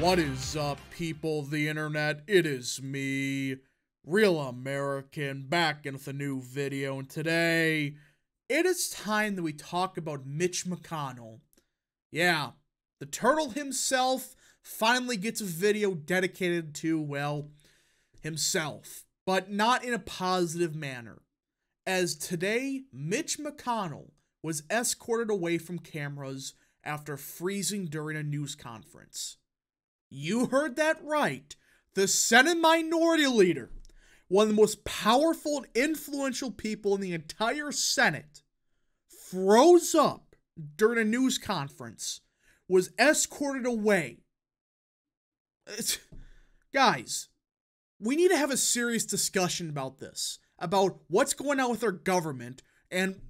What is up, people of the internet? It is me, Real American, back with a new video, and today, it is time that we talk about Mitch McConnell. Yeah, the turtle himself finally gets a video dedicated to, well, himself, but not in a positive manner. As today, Mitch McConnell was escorted away from cameras after freezing during a news conference. You heard that right. The Senate Minority Leader, one of the most powerful and influential people in the entire Senate, froze up during a news conference, was escorted away. Guys, we need to have a serious discussion about this, about what's going on with our government, and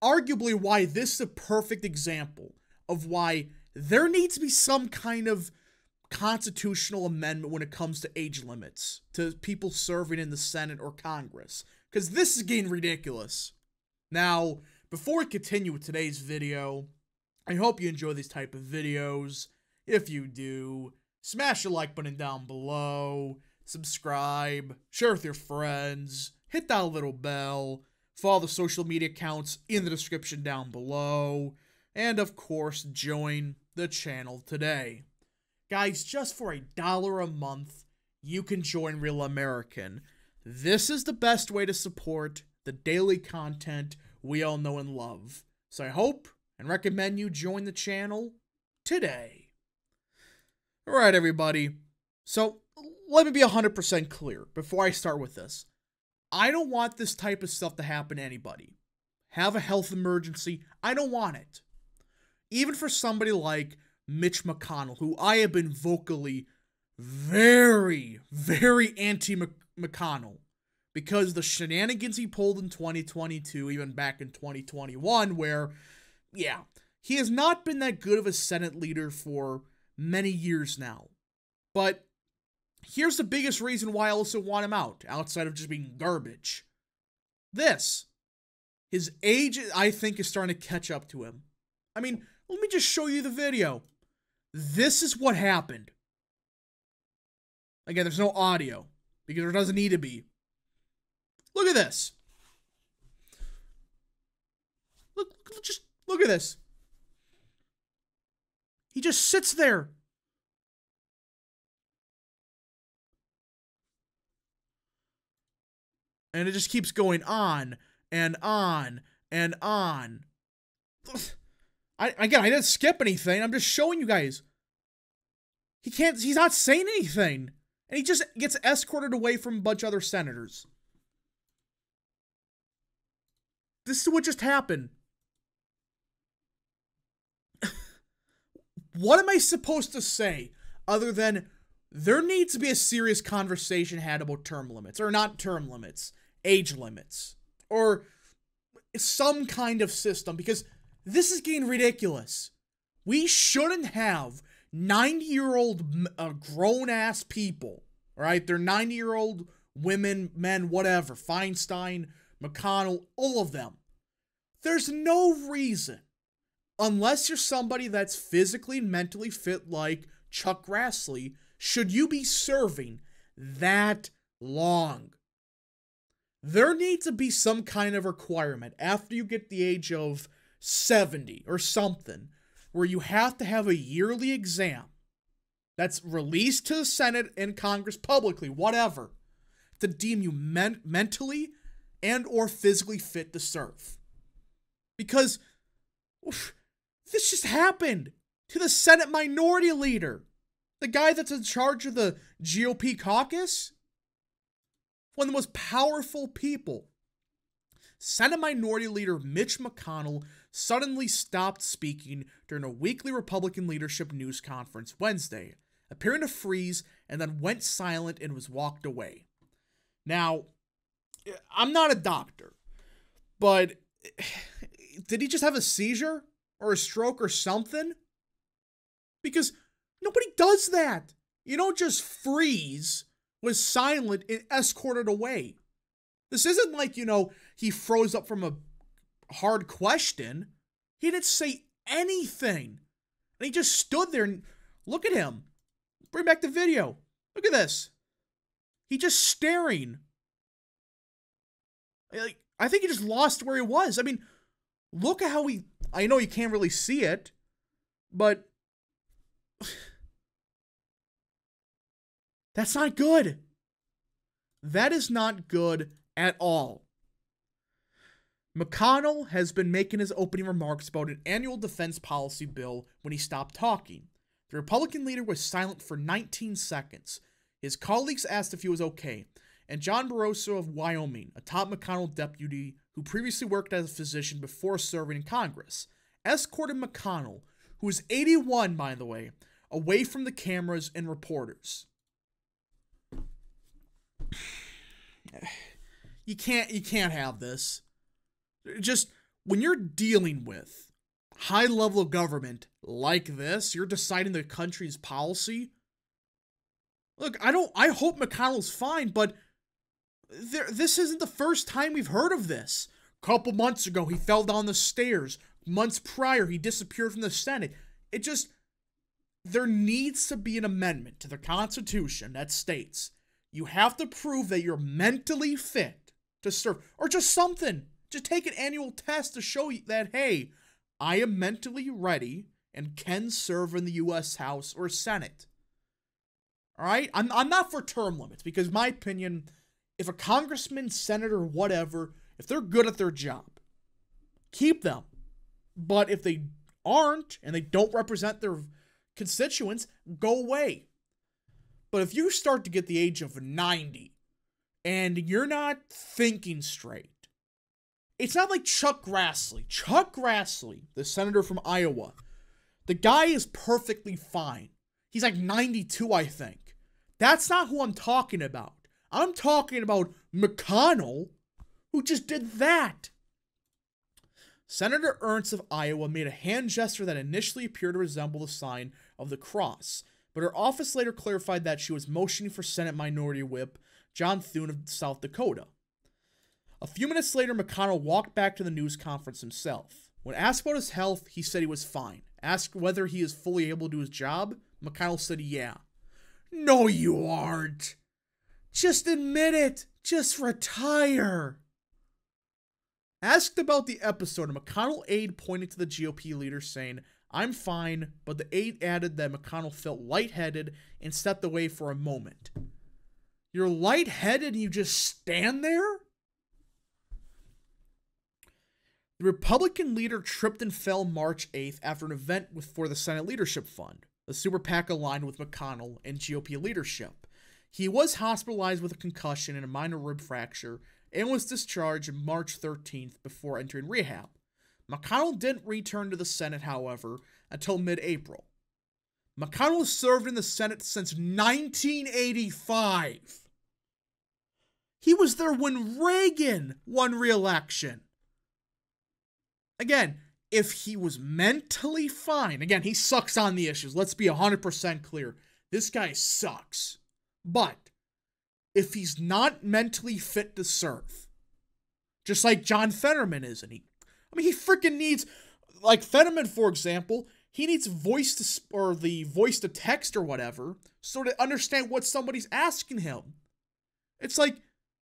arguably why this is a perfect example of why there needs to be some kind of constitutional amendment when it comes to age limits to people serving in the Senate or Congress, because this is getting ridiculous. Now, before we continue with today's video, I hope you enjoy these type of videos. If you do, smash the like button down below, subscribe, share with your friends, hit that little bell, follow the social media accounts in the description down below, and of course, join the channel today. Guys, just for $1 a month, you can join Real American. This is the best way to support the daily content we all know and love. So I hope and recommend you join the channel today. Alright, everybody. So, let me be 100% clear before I start with this. I don't want this type of stuff to happen to anybody. Have a health emergency, I don't want it. Even for somebody like Mitch McConnell, who I have been vocally very anti-McConnell because the shenanigans he pulled in 2022, even back in 2021, where, yeah, he has not been that good of a Senate leader for many years now. But here's the biggest reason why I also want him out, outside of just being garbage. This. His age, I think, is starting to catch up to him. I mean, let me just show you the video. This is what happened. Again, there's no audio, because there doesn't need to be. Look at this. Just look at this. He just sits there. And it just keeps going on and on and on. I didn't skip anything. I'm just showing you guys. He's not saying anything. And he just gets escorted away from a bunch of other senators. This is what just happened. What am I supposed to say other than there needs to be a serious conversation had about term limits, or not term limits, age limits, or some kind of system, because this is getting ridiculous. We shouldn't have 90-year-old grown-ass people, right? They're 90-year-old women, men, whatever, Feinstein, McConnell, all of them. There's no reason, unless you're somebody that's physically and mentally fit like Chuck Grassley, should you be serving that long. There needs to be some kind of requirement after you get the age of 70 or something, where you have to have a yearly exam that's released to the Senate and Congress publicly, whatever, to deem you mentally and or physically fit to serve. Because this just happened to the Senate Minority Leader, the guy that's in charge of the GOP caucus, one of the most powerful people. Senate Minority Leader Mitch McConnell suddenly stopped speaking during a weekly Republican leadership news conference Wednesday, appearing to freeze, and then went silent and was walked away. Now, I'm not a doctor, but did he just have a seizure or a stroke or something? Because nobody does that. You don't just freeze, was silent, and escorted away. This isn't like, he froze up from a hard question. He didn't say anything. And he just stood there and look at him. Bring back the video. Look at this. He just staring. Like, I think he just lost where he was. I mean, look at how he... I know you can't really see it, but... That's not good. That is not good at all. McConnell has been making his opening remarks about an annual defense policy bill when he stopped talking. The Republican leader was silent for 19 seconds. His colleagues asked if he was okay, and John Barroso of Wyoming, a top McConnell deputy who previously worked as a physician before serving in Congress, escorted McConnell, who is 81 by the way, away from the cameras and reporters. You can't have this. Just, when you're dealing with high-level government like this, you're deciding the country's policy. Look, I hope McConnell's fine, but this isn't the first time we've heard of this. A couple months ago, he fell down the stairs. Months prior, he disappeared from the Senate. There needs to be an amendment to the Constitution that states you have to prove that you're mentally fit to serve, or just something. Just take an annual test to show you that, hey, I am mentally ready and can serve in the U.S. House or Senate. All right? I'm not for term limits because, in my opinion, if a congressman, senator, whatever, if they're good at their job, keep them. But if they aren't and they don't represent their constituents, go away. But if you start to get the age of 90 and you're not thinking straight, it's not like Chuck Grassley. Chuck Grassley, the senator from Iowa, the guy is perfectly fine. He's like 92, I think. That's not who I'm talking about. I'm talking about McConnell, who just did that. Senator Ernst of Iowa made a hand gesture that initially appeared to resemble the sign of the cross, but her office later clarified that she was motioning for Senate Minority Whip John Thune of South Dakota. A few minutes later, McConnell walked back to the news conference himself. When asked about his health, he said he was fine. Asked whether he is fully able to do his job, McConnell said yeah. No, you aren't. Just admit it. Just retire. Asked about the episode, a McConnell aide pointed to the GOP leader saying, I'm fine, but the aide added that McConnell felt lightheaded and stepped away for a moment. You're lightheaded and you just stand there? The Republican leader tripped and fell March 8th after an event for the Senate Leadership Fund, the super PAC aligned with McConnell and GOP leadership. He was hospitalized with a concussion and a minor rib fracture and was discharged March 13th before entering rehab. McConnell didn't return to the Senate, however, until mid-April. McConnell has served in the Senate since 1985. He was there when Reagan won re-election. Again, if he was mentally fine, again, he sucks on the issues. Let's be 100% clear. This guy sucks. But if he's not mentally fit to serve, just like John Fetterman isn't, he freaking needs, like Fetterman, for example, he needs the voice to text or whatever, so to understand what somebody's asking him. It's like,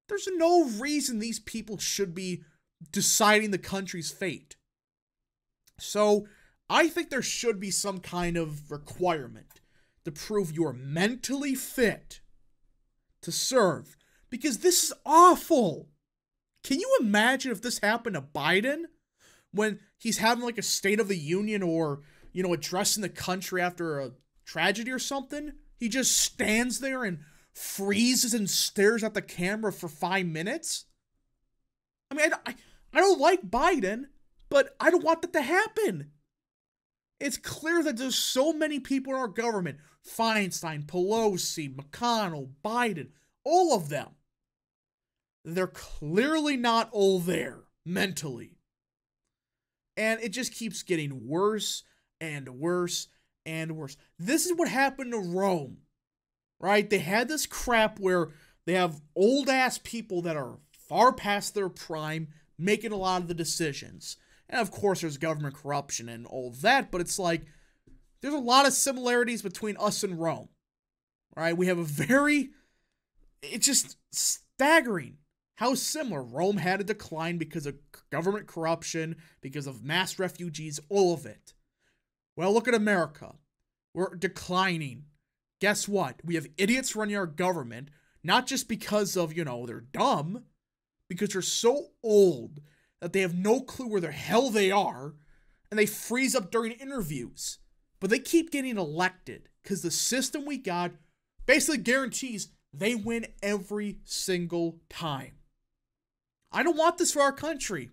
there's no reason these people should be deciding the country's fate. So, I think there should be some kind of requirement to prove you're mentally fit to serve. Because this is awful. Can you imagine if this happened to Biden? When he's having like a State of the Union or, addressing the country after a tragedy or something? He just stands there and freezes and stares at the camera for 5 minutes? I mean, I don't like Biden, but I don't want that to happen. It's clear that there's so many people in our government, Feinstein, Pelosi, McConnell, Biden, all of them. They're clearly not all there mentally. And it just keeps getting worse and worse and worse. This is what happened to Rome, right? They had this crap where they have old-ass people that are far past their prime making a lot of the decisions. And of course, there's government corruption and all that, but it's like, there's a lot of similarities between us and Rome. All right, we have a very, it's just staggering how similar. Rome had a decline because of government corruption, because of mass refugees, all of it. Well, look at America. We're declining. Guess what? We have idiots running our government, not just because of, they're dumb, because they're so old that they have no clue where the hell they are, and they freeze up during interviews. But they keep getting elected because the system we got basically guarantees they win every single time. I don't want this for our country.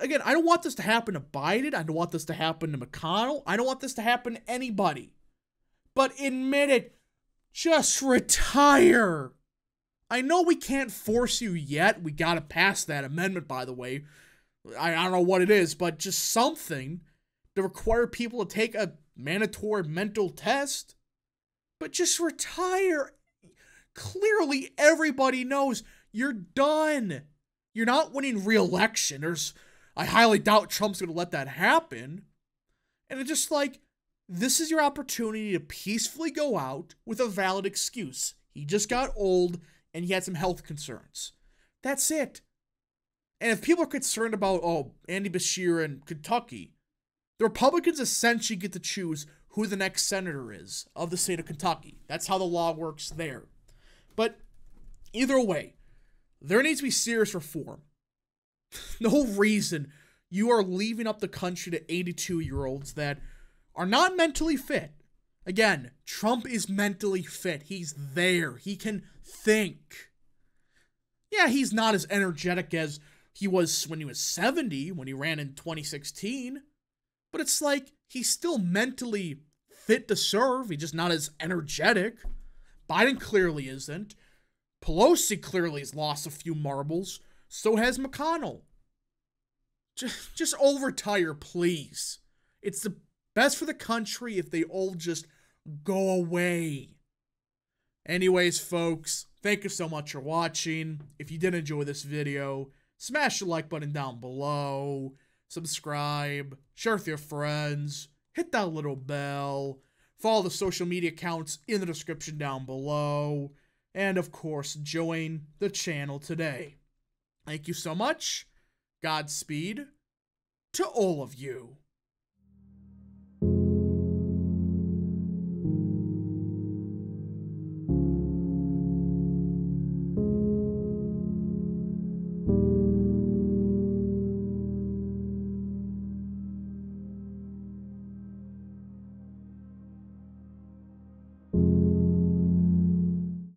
Again, I don't want this to happen to Biden. I don't want this to happen to McConnell. I don't want this to happen to anybody. But admit it, just retire. I know we can't force you yet. We gotta pass that amendment, by the way. I don't know what it is, but just something to require people to take a mandatory mental test. But just retire. Clearly, everybody knows you're done. You're not winning re-election. I highly doubt Trump's going to let that happen. And it's just like, this is your opportunity to peacefully go out with a valid excuse. He just got old and he had some health concerns. That's it. And if people are concerned about, Andy Beshear in Kentucky, the Republicans essentially get to choose who the next senator is of the state of Kentucky. That's how the law works there. But either way, there needs to be serious reform. No reason you are leaving up the country to 82-year-olds that are not mentally fit. Again, Trump is mentally fit. He's there. He can think. Yeah, he's not as energetic as he was when he was 70, when he ran in 2016. But it's like, he's still mentally fit to serve. He's just not as energetic. Biden clearly isn't. Pelosi clearly has lost a few marbles. So has McConnell. Just all retire, please. It's the best for the country if they all just go away. Anyways, folks, thank you so much for watching. If you did enjoy this video, smash the like button down below. Subscribe. Share with your friends. Hit that little bell. Follow the social media accounts in the description down below. And, of course, join the channel today. Thank you so much. Godspeed to all of you.